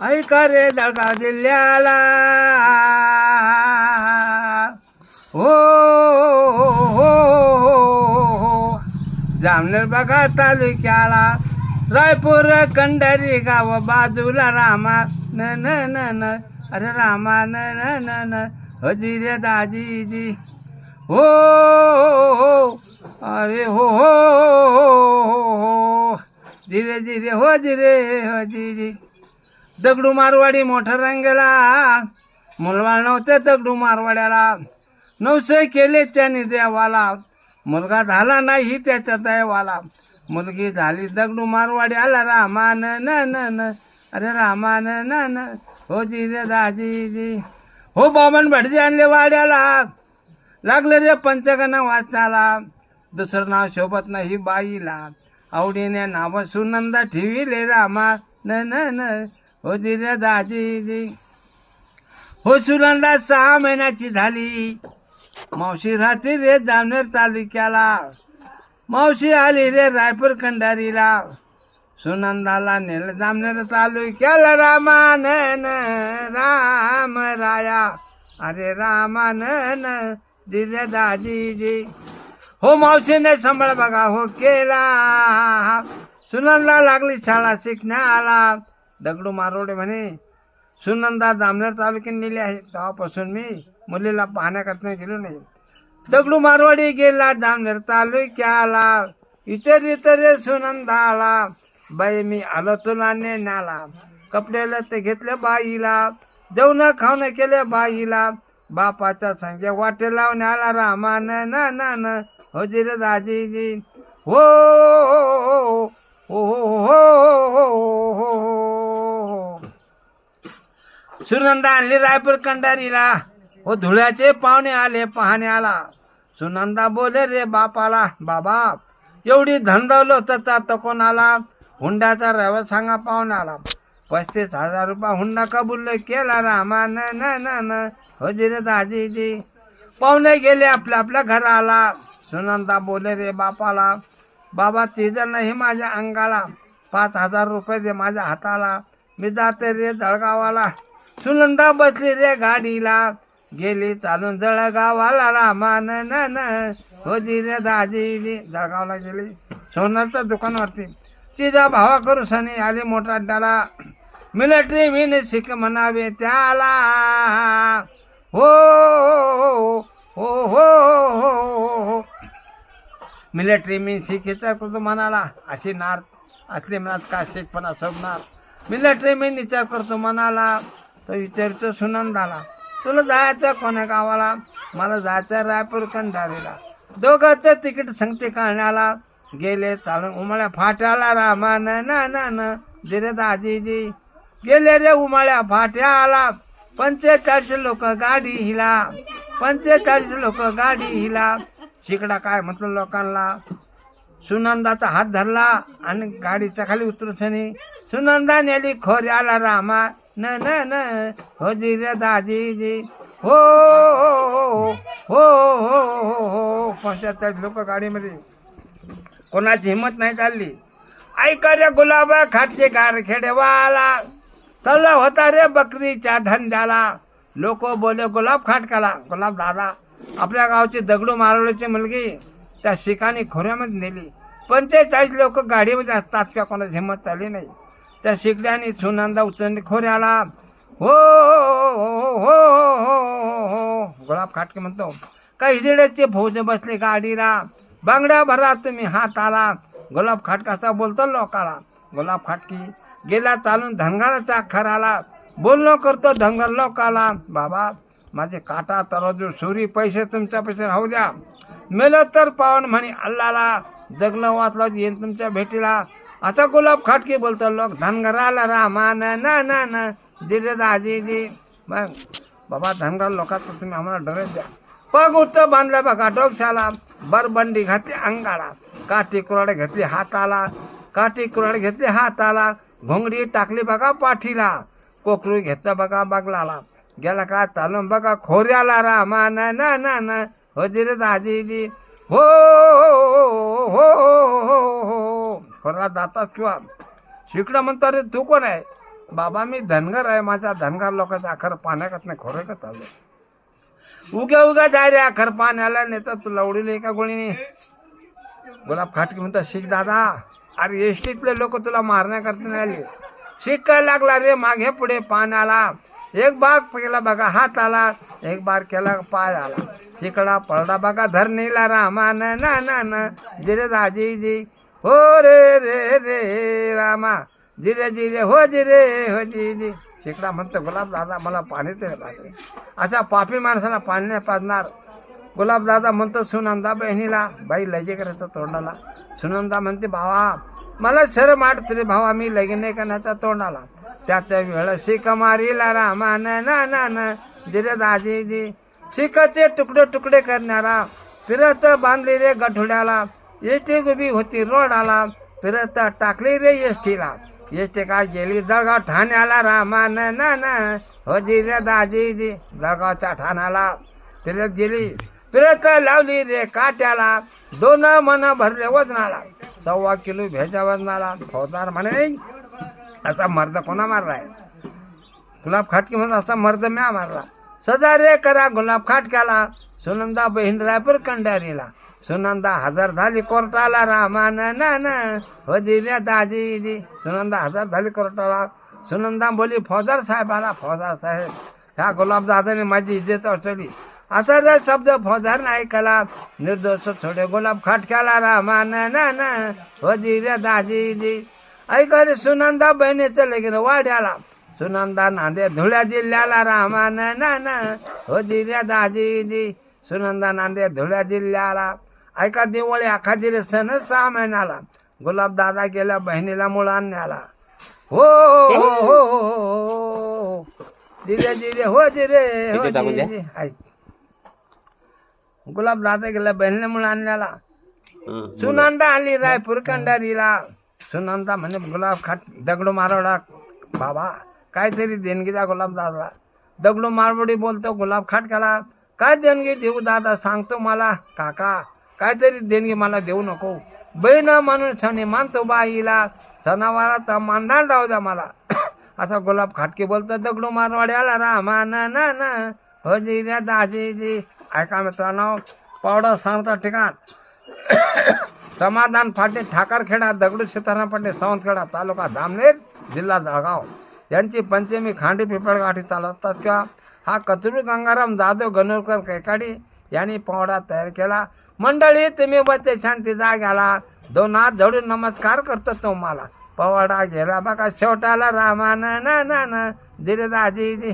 ऐका रे जळगाव जिल्ह्याला हो हो हो जामनेर बघा तालुक्याला रायपूर कंडारी गाव बाजूला रामा न न न न अरे रामा न न न न हजिरे दाजीजी हो अरे हो हो हो धीरे धीरे हो धीरे हो धीरे दगडू मारवाडी मोठा रंगला मुलबाळ नव्हते दगडू मारवाड्याला 900 केले त्याने देवाला मुलगा झाला नाही त्याच्या दैवाला मुलगी झाली दगडू मारवाड्याला रामा न न न न अरे रामा न न न हो धीरे दाजीजी हो बामण भटजी आणले वाड्याला लागले रे पंचगण वाचनाला दुसरं नाव शोभत नाही बाईला आवडीने नाव सुनंदा ठेविले रामा न न न हो धीरे दाजीजी हो सुनंदा 6 महिन्याची झाली मावशी राहते रे जामनेर तालुक्याला मावशी आली रे रायपूर कंडारीला सुनंदाला नेल जामनेर तालुक्याला रामान राम राया अरे रामान दिले दाजीजी हो मावशीने सांभाळ बघा हो केला सुनंदा लागली शाळा शिकण्याला दगडू मारोडे म्हणे सुनंदा जामनेर तालुक्यात नेली आहे तेव्हापासून मी मुलीला पाहण्याकरता गेलो नाही दगडू मारवाडी गेला जामनेर तालुक्याला विचारित रे सुनंदाला बाई मी आलो तुला नेण्याला कपड्याला ते घेतले बाईला जेवण खावणं केले बाईला बापाच्या संगे वाटे लावण्याला रामा न न न न हो जिरे दाजीजी हो हो हो हो हो सुनंदा आणली रायपूर कंडारीला हो धुळ्याचे पाहुणे आले पाहण्याला सुनंदा बोले रे बापाला बाबा एवढी धनदौलतचा तर कोणाला हुंडाचा रवा सांगा पाहुण्याला 35,000 रुपये हुंडा कबूल केला रामा न न न न हो जिरे दाजीजी पाहुणे गेले आपल्या घराला सुनंदा बोले रे बापाला बाबा तिजं नाही माझ्या अंगाला 5,000 रुपये दे माझ्या हाताला मी जाते रे जळगावाला सुनंदा बसली रे गाडीला गेली चालून जळगावाला रामा न न न हो रे दाजीजी जळगावला गेली सोन्याच्या दुकानावरती तिचा भावा करू सनी आली मोठा अड्डाला मिलिटरी मीने शिक म्हणावे त्याला हो हो हो हो मिलिटरी मीन शिकेचा करतो म्हणाला अशी नार असली म्हणत का शिकपणा सोडणार मिलिटरी मीन विचार करतो म्हणाला तो विचारतो सुनंदाला तुला जायचं कोण्या गावाला मला जायचं रायपूर कंडारीला दोघांचं तिकीट संगती काढण्याला गेले चालून उमाळ्या फाट्याला रामा न न न न जिरे दाजीजी गेले रे उमाळ्या फाट्याला 45 लोक गाडी हिला 45 लोक गाडी हिला शिकडा काय म्हटलं लोकांना सुनंदाचा हात धरला आणि गाडीच्या खाली उतरूसनी सुनंदा नेली खोऱ्याला रामा न न न हो जिरे दाजीजी हो हो हो हो 45 लोक गाडीमध्ये कोणाची हिंमत नाही चालली ऐका रे गुलाबा खाटचे गार खेडेवाला चला होता रे बकरीच्या धंद्याला लोक बोले गुलाब खाटकाला गुलाब दादा आपल्या गावची दगडू मारवडीची मुलगी त्या शिकानी खोऱ्यामध्ये नेली 45 लोक गाडीमध्ये असतात किंवा कोणाची हिंमत चालली नाही त्या शिकड्याने सुनंदा उचलली खोऱ्याला हो हो हो हो गुलाब खाटके म्हणतो काही हिजड्याचे फौज बसले गाडीला बांगड्या भरा तुम्ही हाताला गुलाब खाटकाचा बोलतो लोकाला गुलाब खाटकी गेला चालून धनगराच्या अक्षराला बोलणं करतो धनगर लोकाला बाबा माझे काटा तराजू सुरी पैसे तुमच्या पैसे राहू द्या मेलं तर पावन म्हणे अल्लाला जगलं वाचलं येईल तुमच्या भेटीला असा गुलाब खाटकी बोलतो लोक धनगराला रामा न न न न दिले दाजीजी मग बाबा धनगर लोकांचं तुम्ही आम्हाला डरेल द्या पग उठतं बांधलं बघा डोक्याला बरबंडी घातली अंगाला काठी कुऱ्हाड घेतली हाताला काठी कुऱ्हाड घेतली हाताला घोंगडी टाकली बघा पाठीला कोकरू घेतलं बघा बगलाला गेला का चालून बघा खोऱ्याला रामा न न न न हो रे दाजीजी हो हो हो खोऱ्याला जातात किंवा शिकडं म्हणतो रे तू कोण आहे बाबा मी धनगर आहे, माझ्या धनगर लोकांचा अखर पाण्याकत नाही खोरे का चालू उग्या उग्या जाय रे अखर पाण्याला नाही तर तुला उडील एका गोळीने. गुलाब खाटके म्हणतात शिक दादा, अरे एसटीतले लोक तुला मारण्याकरता नाही आले. शिकायला लागला रे मागे पुढे पाण्याला. एक बार केला बघा हात आला, एक बार केला पाय आला. शिकडा पडला बघा धरणीला रामा ना ना ना जिरे दाजी जी हो रे रे रे रामा जिरे जिरे हो जिरे हो जी जी. शिकडा म्हणतो गुलाब दादा मला पाणी ते पाहिजे. अशा पापी माणसाला पाणी नाही पाजणार. गुलाब दादा म्हणतो सुनंदा बहिणीला, बाई लगे करायचं तोंडाला. सुनंदा म्हणते भावा मला शरम वाटते रे भावा, मी लगीन नाही करण्याचा तोंडाला. त्याच्या वेळ शिक मारीला रामा ना ना ना जिरे दाजी जी. शिकाचे तुकडे तुकडे करणारा फिरत बांधली रे गठुड्याला. एसटी उभी होती रोडाला, फिरत टाकली रे एसटीला. एसटी काय गेली जळगाव ठाण्याला रामा ना ना हो जिरे दाजी जी. जळगावच्या ठाण्याला फिरत गेली, फिरत लावली रे काट्याला. 2 मन भरले वजनाला, 1.25 किलो भेजा वजनाला. फौजदार म्हणे असा मर्द कोणा मारलाय? गुलाब खाटके म्हणून असा मर्द म्या मारला. सजा रे करा गुलाब खाटक्याला. सुनंदा बहीण रायपूर कंडारीला. सुनंदा हजर झाली कोर्टाला रामा ना ना हो दिल्या दाजी जी. सुनंदा हजर झाली कोर्टाला. सुनंदा बोली फौजदार साहेबाला, फौजदार साहेब ह्या गुलाब दादाने माझी इज्जत वाचवली. असा जर शब्द फौजदार नाही कला. निर्दोष थोडे गुलाब खाटक्याला रामा ना ना हो दिल्या दाजी जी. ऐका रे सुनंदा बहिणीचं लगीन वाड्याला. सुनंदा नांदे धुळ्या जिल्ह्याला रामा ना ना हो दिल्या दाजी जी. सुनंदा नांदे धुळ्या जिल्ह्याला. ऐका दिवाळी आखाजी रे सण 6 महिन्याला. गुलाब दादा गेल्या बहिणीला मुळ आणण्याला. हो हो हो हो जिरे जिरे हो जिरे हो जिरे. गुलाब दादा गेल्या बहिणीला मुळ आणल्याला. सुनंदा आली रायपूर कंडारीला. सुनंदा म्हणे गुलाब खाट दगडू मारवडा बाबा काहीतरी देणगी द्या गुलाब दादाला. दगडू मारवडी बोलतो गुलाब खाटक्याला, काय देणगी देऊ दादा सांगतो मला. काका काहीतरी देणगी मला देऊ नको. बहीण म्हणून सणी मानतो बाईला, सणावाराचा मानदान राहू द्या मला. असा गुलाब खाटके बोलतो दगडू मारवाड्याला रामा ना ना हो जिऱ्या दाजी जी. ऐका मित्रांनो, पावडा सांगता ठिकाण समाधान फाटे ठाकरखेडा दगडू सीताराम पाटे सावंतखेडा तालुका धामनेर जिल्हा जळगाव यांची पंचमी खांडी पिपळगाठी चालवतात. किंवा हा कचरू गंगाराम जाधव गणोरकर कैकाडी यांनी पावडा तयार केला. मंडळी तुम्ही बच्चे शांती जाग्याला 2 हात जोडून नमस्कार करतो तुम्हाला. पवाडा गेला बघा शेवटाला रामा ना ना ना जिरे दाजी जी.